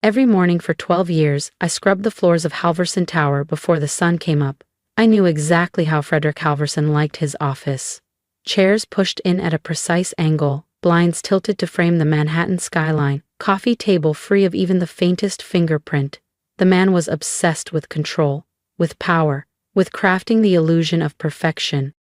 Every morning for 12 years, I scrubbed the floors of Halverson Tower before the sun came up. I knew exactly how Frederick Halverson liked his office. Chairs pushed in at a precise angle, blinds tilted to frame the Manhattan skyline, coffee table free of even the faintest fingerprint. The man was obsessed with control, with power, with crafting the illusion of perfection.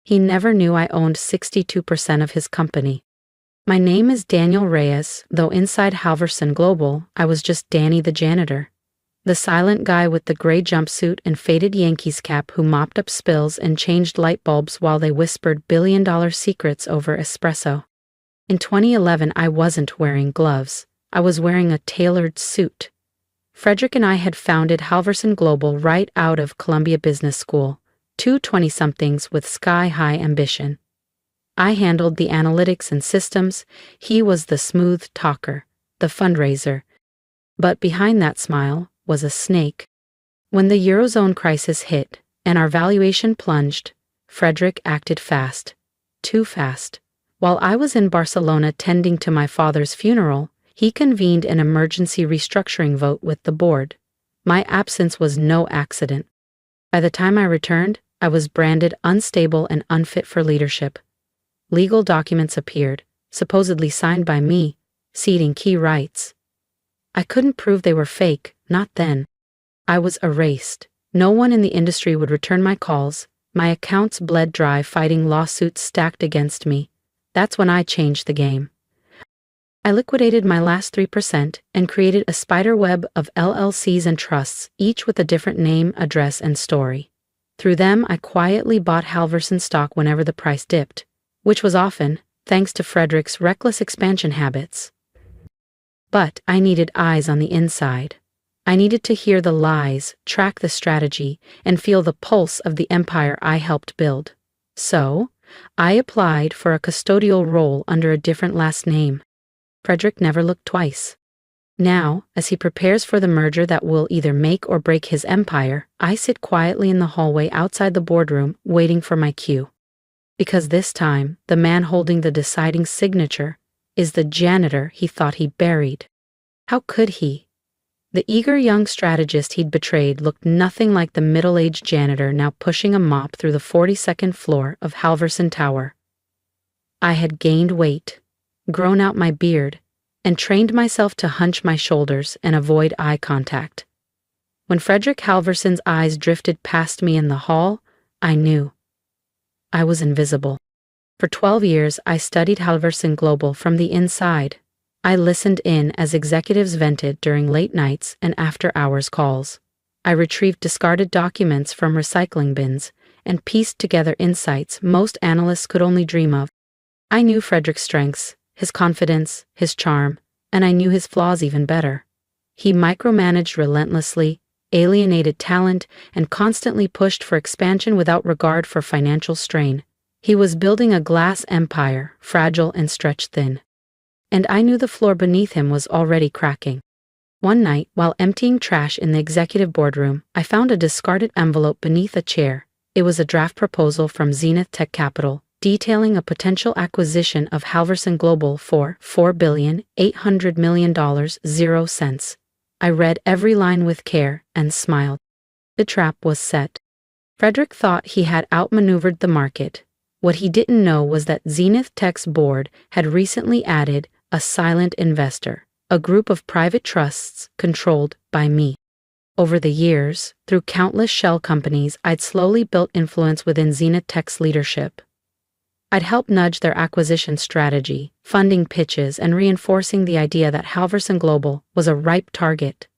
He never knew I owned 62% of his company. My name is Daniel Reyes, though inside Halverson Global, I was just Danny the janitor. The silent guy with the gray jumpsuit and faded Yankees cap who mopped up spills and changed light bulbs while they whispered billion-dollar secrets over espresso. In 2011, I wasn't wearing gloves. I was wearing a tailored suit. Frederick and I had founded Halverson Global right out of Columbia Business School, two 20-somethings with sky-high ambition. I handled the analytics and systems, he was the smooth talker, the fundraiser. But behind that smile was a snake. When the Eurozone crisis hit, and our valuation plunged, Frederick acted fast. Too fast. While I was in Barcelona tending to my father's funeral, he convened an emergency restructuring vote with the board. My absence was no accident. By the time I returned, I was branded unstable and unfit for leadership. Legal documents appeared, supposedly signed by me, ceding key rights. I couldn't prove they were fake, not then. I was erased. No one in the industry would return my calls. My accounts bled dry fighting lawsuits stacked against me. That's when I changed the game. I liquidated my last 3% and created a spider web of LLCs and trusts, each with a different name, address, and story. Through them, I quietly bought Halverson stock whenever the price dipped, which was often, thanks to Frederick's reckless expansion habits. But I needed eyes on the inside. I needed to hear the lies, track the strategy, and feel the pulse of the empire I helped build. So, I applied for a custodial role under a different last name. Frederick never looked twice. Now, as he prepares for the merger that will either make or break his empire, I sit quietly in the hallway outside the boardroom, waiting for my cue. Because this time, the man holding the deciding signature is the janitor he thought he buried. How could he? The eager young strategist he'd betrayed looked nothing like the middle-aged janitor now pushing a mop through the 42nd floor of Halverson Tower. I had gained weight, grown out my beard, and trained myself to hunch my shoulders and avoid eye contact. When Frederick Halverson's eyes drifted past me in the hall, I knew. I was invisible. For 12 years, I studied Halverson Global from the inside. I listened in as executives vented during late nights and after-hours calls. I retrieved discarded documents from recycling bins and pieced together insights most analysts could only dream of. I knew Frederick's strengths, his confidence, his charm, and I knew his flaws even better. He micromanaged relentlessly, alienated talent, and constantly pushed for expansion without regard for financial strain. He was building a glass empire, fragile and stretched thin. And I knew the floor beneath him was already cracking. One night, while emptying trash in the executive boardroom, I found a discarded envelope beneath a chair. It was a draft proposal from Zenith Tech Capital, detailing a potential acquisition of Halverson Global for $4,800,000,000. I read every line with care and smiled. The trap was set. Frederick thought he had outmaneuvered the market. What he didn't know was that Zenith Tech's board had recently added a silent investor, a group of private trusts controlled by me. Over the years, through countless shell companies, I'd slowly built influence within Zenith Tech's leadership. I'd helped nudge their acquisition strategy, funding pitches, and reinforcing the idea that Halverson Global was a ripe target.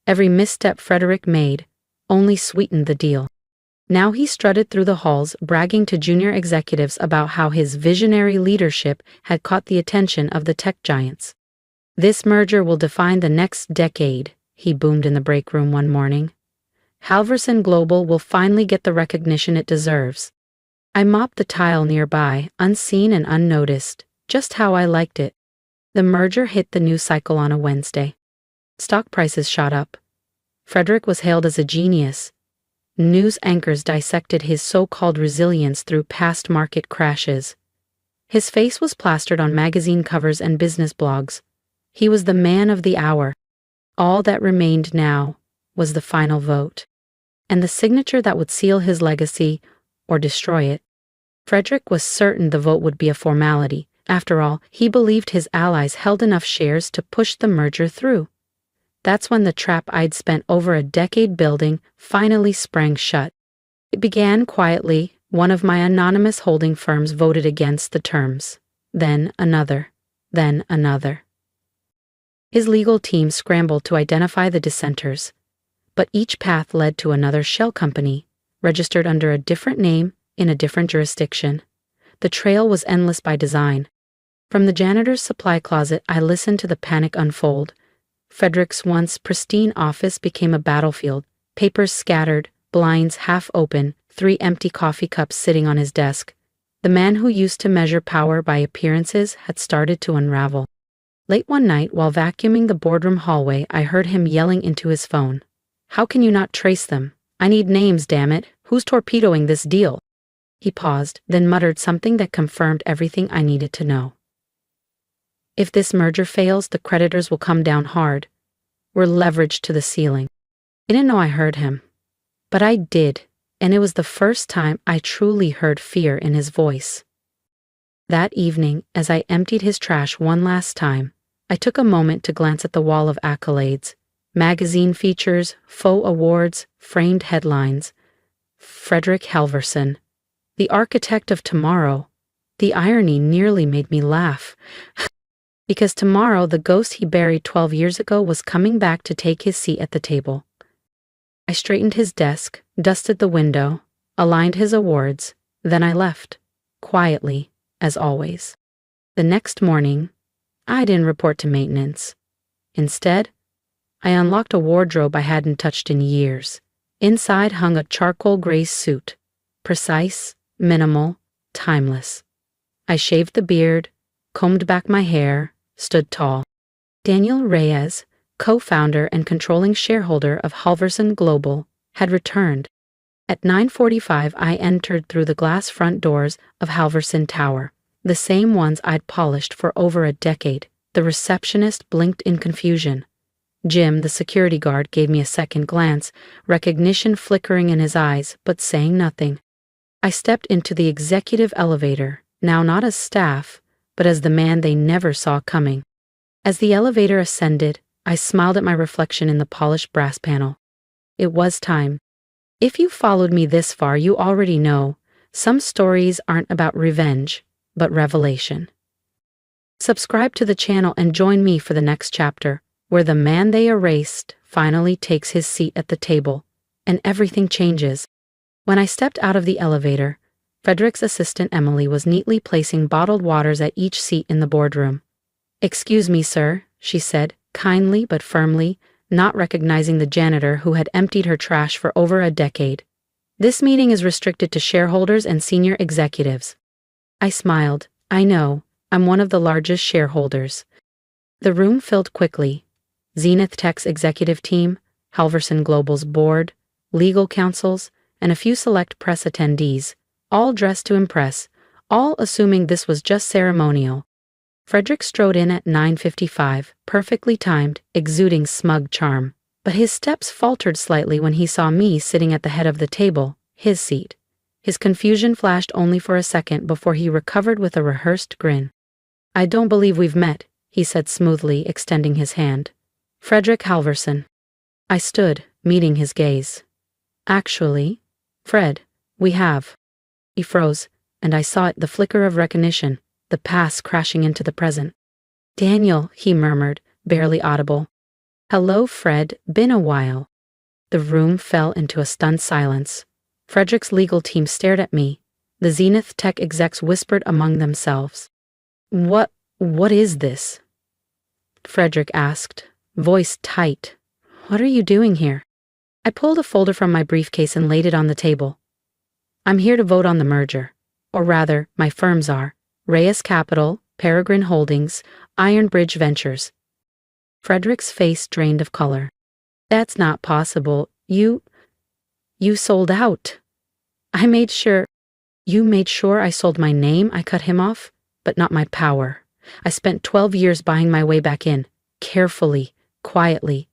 Every misstep Frederick made only sweetened the deal. Now he strutted through the halls, bragging to junior executives about how his visionary leadership had caught the attention of the tech giants. "This merger will define the next decade," he boomed in the break room one morning. "Halverson Global will finally get the recognition it deserves." I mopped the tile nearby, unseen and unnoticed, just how I liked it. The merger hit the news cycle on a Wednesday. Stock prices shot up. Frederick was hailed as a genius. News anchors dissected his so-called resilience through past market crashes. His face was plastered on magazine covers and business blogs. He was the man of the hour. All that remained now was the final vote, and the signature that would seal his legacy or destroy it. Frederick was certain the vote would be a formality. After all, he believed his allies held enough shares to push the merger through. That's when the trap I'd spent over a decade building finally sprang shut. It began quietly. One of my anonymous holding firms voted against the terms. Then another. Then another. His legal team scrambled to identify the dissenters, but each path led to another shell company, registered under a different name in a different jurisdiction. The trail was endless by design. From the janitor's supply closet, I listened to the panic unfold. Frederick's once pristine office became a battlefield, papers scattered, blinds half open, 3 empty coffee cups sitting on his desk. The man who used to measure power by appearances had started to unravel. Late one night, while vacuuming the boardroom hallway, I heard him yelling into his phone. "How can you not trace them? I need names, damn it. Who's torpedoing this deal?" He paused, then muttered something that confirmed everything I needed to know. "If this merger fails, the creditors will come down hard. We're leveraged to the ceiling." I didn't know I heard him, but I did, and it was the first time I truly heard fear in his voice. That evening, as I emptied his trash one last time, I took a moment to glance at the wall of accolades, magazine features, faux awards, framed headlines. Frederick Halverson, the architect of tomorrow. The irony nearly made me laugh. Because tomorrow, the ghost he buried 12 years ago was coming back to take his seat at the table. I straightened his desk, dusted the window, aligned his awards, then I left, quietly, as always. The next morning, I didn't report to maintenance. Instead, I unlocked a wardrobe I hadn't touched in years. Inside hung a charcoal gray suit, precise, minimal, timeless. I shaved the beard, combed back my hair, stood tall. Daniel Reyes, co-founder and controlling shareholder of Halverson Global, had returned. At 9:45, I entered through the glass front doors of Halverson Tower, the same ones I'd polished for over a decade. The receptionist blinked in confusion. Jim, the security guard, gave me a second glance, recognition flickering in his eyes, but saying nothing. I stepped into the executive elevator, now not as staff, but as the man they never saw coming. As the elevator ascended, I smiled at my reflection in the polished brass panel. It was time. If you followed me this far, you already know, some stories aren't about revenge, but revelation. Subscribe to the channel and join me for the next chapter, where the man they erased finally takes his seat at the table, and everything changes. When I stepped out of the elevator, Frederick's assistant Emily was neatly placing bottled waters at each seat in the boardroom. "Excuse me, sir," she said, kindly but firmly, not recognizing the janitor who had emptied her trash for over a decade. "This meeting is restricted to shareholders and senior executives." I smiled. "I know, I'm one of the largest shareholders." The room filled quickly. Zenith Tech's executive team, Halverson Global's board, legal counsels, and a few select press attendees, all dressed to impress, all assuming this was just ceremonial. Frederick strode in at 9:55, perfectly timed, exuding smug charm. But his steps faltered slightly when he saw me sitting at the head of the table, his seat. His confusion flashed only for a second before he recovered with a rehearsed grin. "I don't believe we've met," he said smoothly, extending his hand. "Frederick Halverson." I stood, meeting his gaze. "Actually, Fred, we have." He froze, and I saw it, the flicker of recognition, the past crashing into the present. "Daniel," he murmured, barely audible. "Hello, Fred, been a while." The room fell into a stunned silence. Frederick's legal team stared at me. The Zenith Tech execs whispered among themselves. What is this?" Frederick asked, voice tight. "What are you doing here?" I pulled a folder from my briefcase and laid it on the table. "I'm here to vote on the merger. Or rather, my firms are. Reyes Capital, Peregrine Holdings, Iron Bridge Ventures." Frederick's face drained of color. "That's not possible. You sold out." "I made sure." "You made sure I sold my name?" I cut him off. "But not my power. I spent 12 years buying my way back in. Carefully, quietly.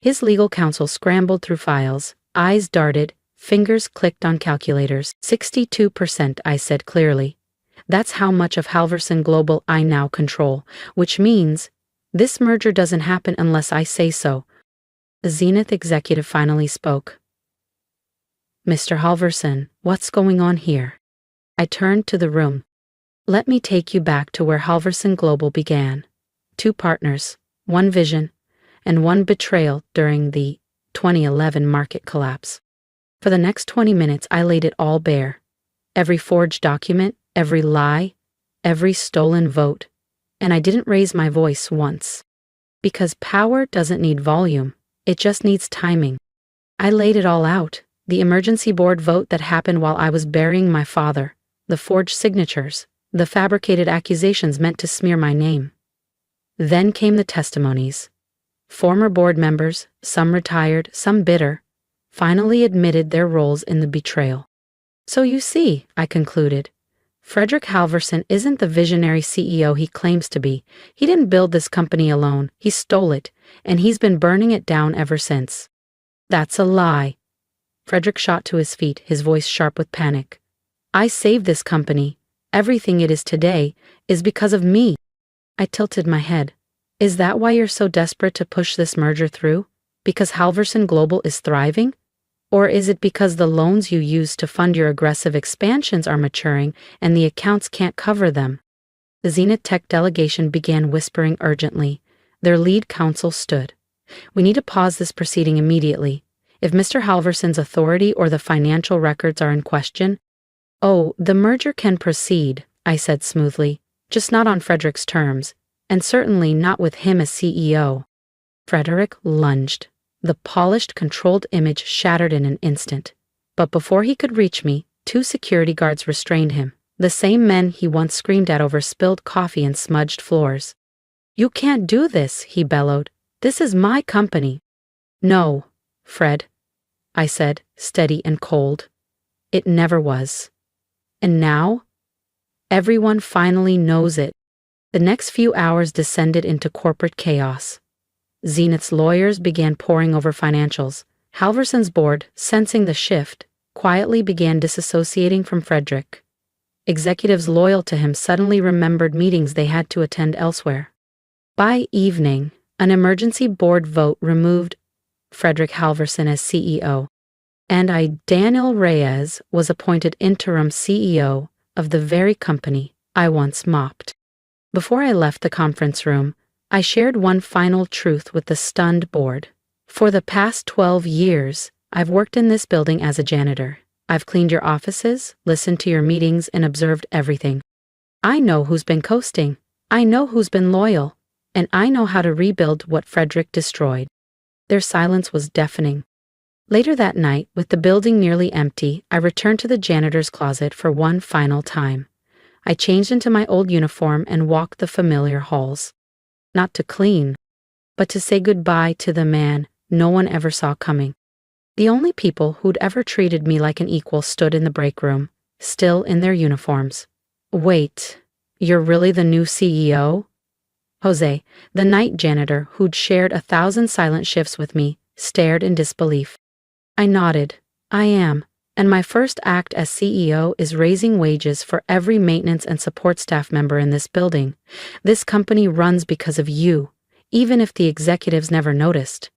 His legal counsel scrambled through files, eyes darted, fingers clicked on calculators. 62%, I said clearly. That's how much of Halverson Global I now control, which means this merger doesn't happen unless I say so. The Zenith executive finally spoke. Mr. Halverson, what's going on here? I turned to the room. Let me take you back to where Halverson Global began. 2 partners, 1 vision, and 1 betrayal during the 2011 market collapse. For the next 20 minutes, I laid it all bare. Every forged document, every lie, every stolen vote. And I didn't raise my voice once. Because power doesn't need volume, it just needs timing. I laid it all out. The emergency board vote that happened while I was burying my father, the forged signatures, the fabricated accusations meant to smear my name. Then came the testimonies. Former board members, some retired, some bitter, finally admitted their roles in the betrayal. So you see, I concluded, Frederick Halverson isn't the visionary CEO he claims to be. He didn't build this company alone, he stole it, and he's been burning it down ever since. That's a lie. Frederick shot to his feet, his voice sharp with panic. I saved this company. Everything it is today is because of me. I tilted my head. Is that why you're so desperate to push this merger through? Because Halverson Global is thriving? Or is it because the loans you use to fund your aggressive expansions are maturing and the accounts can't cover them? The Zenith Tech delegation began whispering urgently. Their lead counsel stood. We need to pause this proceeding immediately. If Mr. Halverson's authority or the financial records are in question, the merger can proceed, I said smoothly, just not on Frederick's terms, and certainly not with him as CEO. Frederick lunged. The polished, controlled image shattered in an instant. But before he could reach me, 2 security guards restrained him, the same men he once screamed at over spilled coffee and smudged floors. You can't do this, he bellowed. This is my company. No, Fred, I said, steady and cold. It never was. And now? Everyone finally knows it. The next few hours descended into corporate chaos. Zenith's lawyers began poring over financials. Halverson's board, sensing the shift, quietly began disassociating from Frederick. Executives loyal to him suddenly remembered meetings they had to attend elsewhere. By evening, an emergency board vote removed Frederick Halverson as CEO, and Daniel Reyes, was appointed interim CEO of the very company I once mocked. Before I left the conference room, I shared one final truth with the stunned board. For the past 12 years, I've worked in this building as a janitor. I've cleaned your offices, listened to your meetings, and observed everything. I know who's been coasting. I know who's been loyal. And I know how to rebuild what Frederick destroyed. Their silence was deafening. Later that night, with the building nearly empty, I returned to the janitor's closet for one final time. I changed into my old uniform and walked the familiar halls. Not to clean, but to say goodbye to the man no one ever saw coming. The only people who'd ever treated me like an equal stood in the break room, still in their uniforms. Wait, you're really the new CEO? Jose, the night janitor who'd shared 1,000 silent shifts with me, stared in disbelief. I nodded. I am, and my first act as CEO is raising wages for every maintenance and support staff member in this building. This company runs because of you, even if the executives never noticed.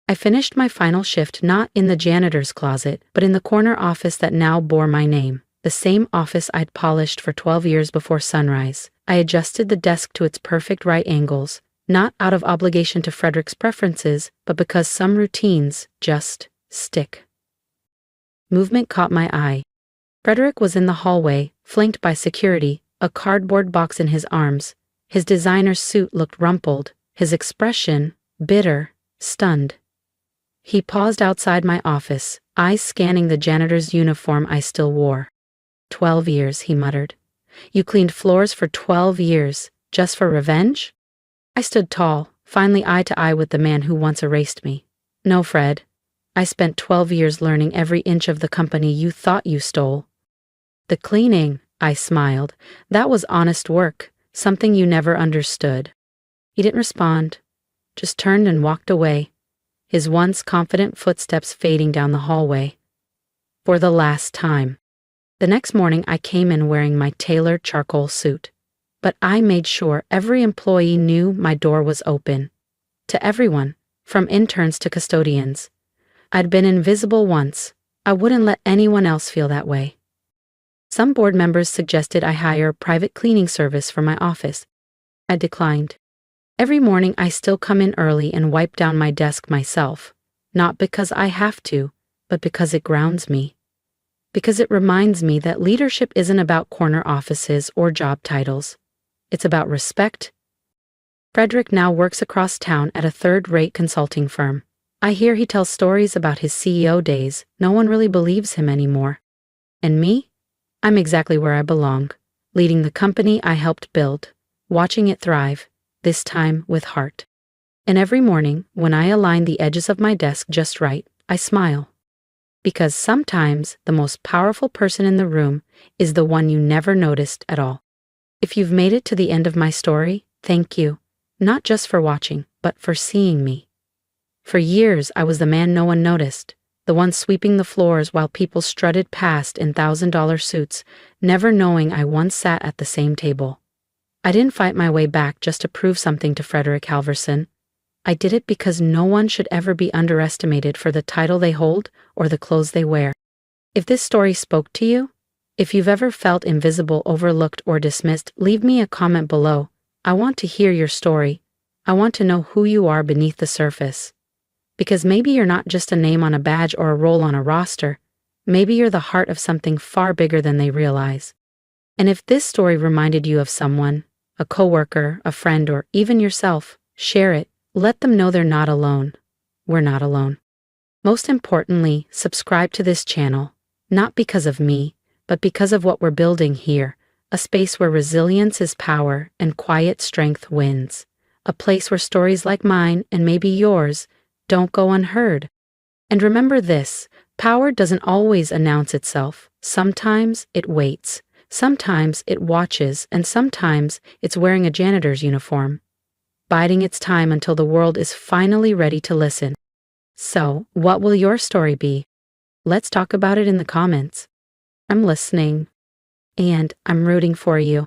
I finished my final shift not in the janitor's closet, but in the corner office that now bore my name, the same office I'd polished for 12 years before sunrise. I adjusted the desk to its perfect right angles, not out of obligation to Frederick's preferences, but because some routines just stick. Movement caught my eye. Frederick was in the hallway, flanked by security, a cardboard box in his arms. His designer suit looked rumpled, his expression bitter, stunned. He paused outside my office, eyes scanning the janitor's uniform I still wore. 12 years, he muttered. You cleaned floors for 12 years, just for revenge? I stood tall, finally eye to eye with the man who once erased me. No, Fred. I spent 12 years learning every inch of the company you thought you stole. The cleaning, I smiled. That was honest work, something you never understood. He didn't respond, just turned and walked away. his once confident footsteps fading down the hallway. For the last time. The next morning I came in wearing my tailored charcoal suit. But I made sure every employee knew my door was open. To everyone, from interns to custodians. I'd been invisible once. I wouldn't let anyone else feel that way. Some board members suggested I hire a private cleaning service for my office. I declined. Every morning I still come in early and wipe down my desk myself. Not because I have to, but because it grounds me. Because it reminds me that leadership isn't about corner offices or job titles. It's about respect. Frederick now works across town at a third-rate consulting firm. I hear he tells stories about his CEO days. No one really believes him anymore. And me? I'm exactly where I belong, leading the company I helped build, watching it thrive, this time with heart. And every morning, when I align the edges of my desk just right, I smile. Because sometimes the most powerful person in the room is the one you never noticed at all. If you've made it to the end of my story, thank you, not just for watching, but for seeing me. For years, I was the man no one noticed, the one sweeping the floors while people strutted past in $1,000 suits, never knowing I once sat at the same table. I didn't fight my way back just to prove something to Frederick Halverson. I did it because no one should ever be underestimated for the title they hold or the clothes they wear. If this story spoke to you, if you've ever felt invisible, overlooked, or dismissed, leave me a comment below. I want to hear your story. I want to know who you are beneath the surface. Because maybe you're not just a name on a badge or a role on a roster. Maybe you're the heart of something far bigger than they realize. And if this story reminded you of someone, a coworker, a friend, or even yourself, share it. Let them know they're not alone. We're not alone. Most importantly, subscribe to this channel, not because of me, but because of what we're building here, a space where resilience is power and quiet strength wins, a place where stories like mine, and maybe yours, don't go unheard. And remember this, power doesn't always announce itself. Sometimes it waits, sometimes it watches, and sometimes it's wearing a janitor's uniform, biding its time until the world is finally ready to listen. So, what will your story be? Let's talk about it in the comments. I'm listening, and I'm rooting for you.